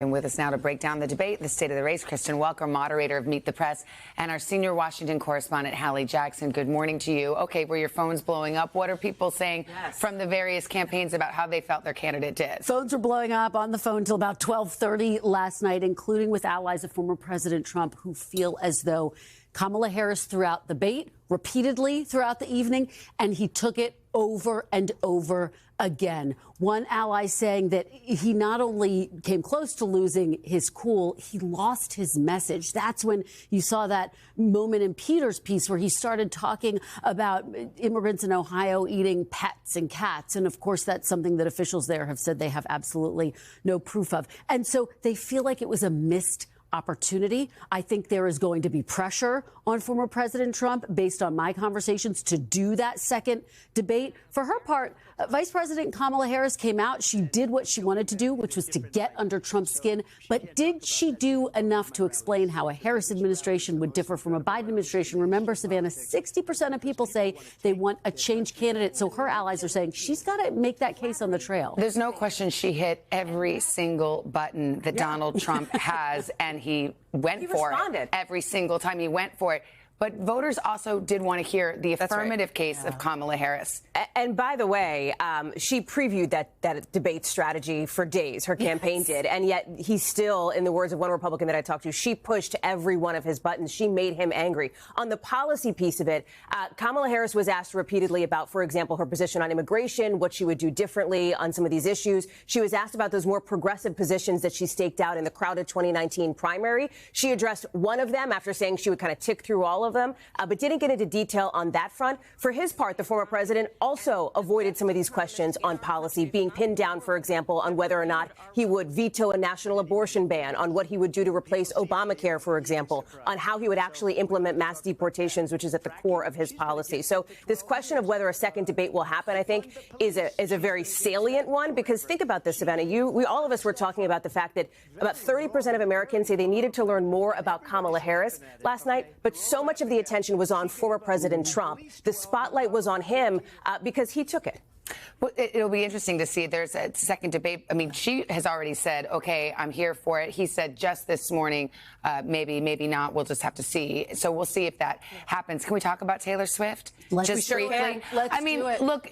And with us now to break down the debate, the state of the race, Kristen, Welker, moderator of Meet the Press, and our senior Washington correspondent, Hallie Jackson. Good morning to you. Okay, were your phones blowing up? What are people saying from the various campaigns about how they felt their candidate did? Phones were blowing up on the phone till about 12:30 last night, including with allies of former President Trump who feel as though Kamala Harris threw out the bait repeatedly throughout the evening, and he took it over and over again. One ally saying that he not only came close to losing his cool, he lost his message. That's when you saw that moment in Peter's piece where he started talking about immigrants in Ohio eating pets and cats. And of course, that's something that officials there have said they have absolutely no proof of. And so they feel like it was a missed opportunity. I think there is going to be pressure on former President Trump, based on my conversations, to do that second debate. For her part, Vice President Kamala Harris came out. She did what she wanted to do, which was to get under Trump's skin. But did she do enough to explain how a Harris administration would differ from a Biden administration? Remember, Savannah, 60% of people say they want a change candidate. So her allies are saying she's got to make that case on the trail. There's no question she hit every single button that Donald Trump has, and he went for it every single time he went for it. But voters also did want to hear the affirmative case of Kamala Harris. And by the way, she previewed that debate strategy for days. Her campaign did. And yet he's still, in the words of one Republican that I talked to, she pushed every one of his buttons. She made him angry. On the policy piece of it, Kamala Harris was asked repeatedly about, for example, her position on immigration, what she would do differently on some of these issues. She was asked about those more progressive positions that she staked out in the crowded 2019 primary. She addressed one of them after saying she would kind of tick through all of them, but didn't get into detail on that front. For his part, the former president also avoided some of these questions on policy, being pinned down, for example, on whether or not he would veto a national abortion ban, on what he would do to replace Obamacare, for example, on how he would actually implement mass deportations, which is at the core of his policy. So this question of whether a second debate will happen, I think, is a very salient one, because think about this, Savannah. All of us were talking about the fact that about 30% of Americans say they needed to learn more about Kamala Harris last night, but so much of the attention was on former President Trump. The spotlight was on him because he took it. Well, it'll be interesting to see. There's a second debate. I mean, she has already said, OK, I'm here for it. He said just this morning, maybe not. We'll just have to see. So we'll see if that happens. Can we talk about Taylor Swift? Just briefly. I mean, look,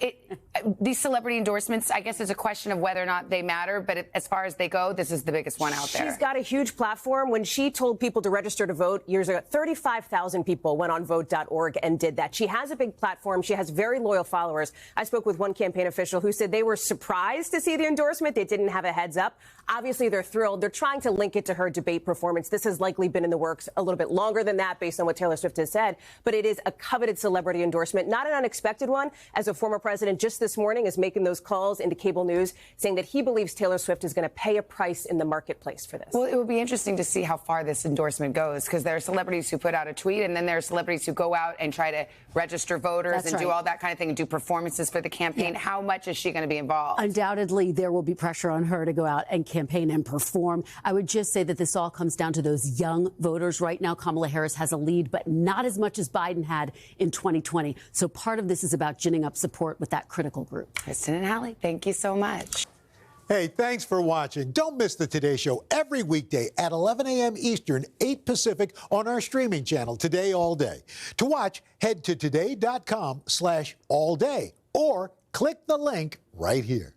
these celebrity endorsements, I guess it's a question of whether or not they matter. But as far as they go, this is the biggest one out there. She's got a huge platform. When she told people to register to vote years ago, 35,000 people went on vote.org and did that. She has a big platform. She has very loyal followers. I spoke with one campaign official who said they were surprised to see the endorsement. They didn't have a heads up. Obviously, they're thrilled. They're trying to link it to her debate performance. This has likely been in the works a little bit longer than that, based on what Taylor Swift has said. But it is a coveted celebrity endorsement, not an unexpected one, as a former president just this morning is making those calls into cable news, saying that he believes Taylor Swift is going to pay a price in the marketplace for this. Well, it will be interesting to see how far this endorsement goes, because there are celebrities who put out a tweet, and then there are celebrities who go out and try to register voters do all that kind of thing and do performances for the campaign. How much is she going to be involved? Undoubtedly, there will be pressure on her to go out and campaign and perform. I would just say that this all comes down to those young voters. Right now, Kamala Harris has a lead, but not as much as Biden had in 2020. So part of this is about ginning up support with that critical group. Kristen and Hallie, thank you so much. Hey, thanks for watching. Don't miss the Today Show every weekday at 11 a.m. Eastern, 8 Pacific on our streaming channel, Today All Day. To watch, head to today.com/allday or click the link right here.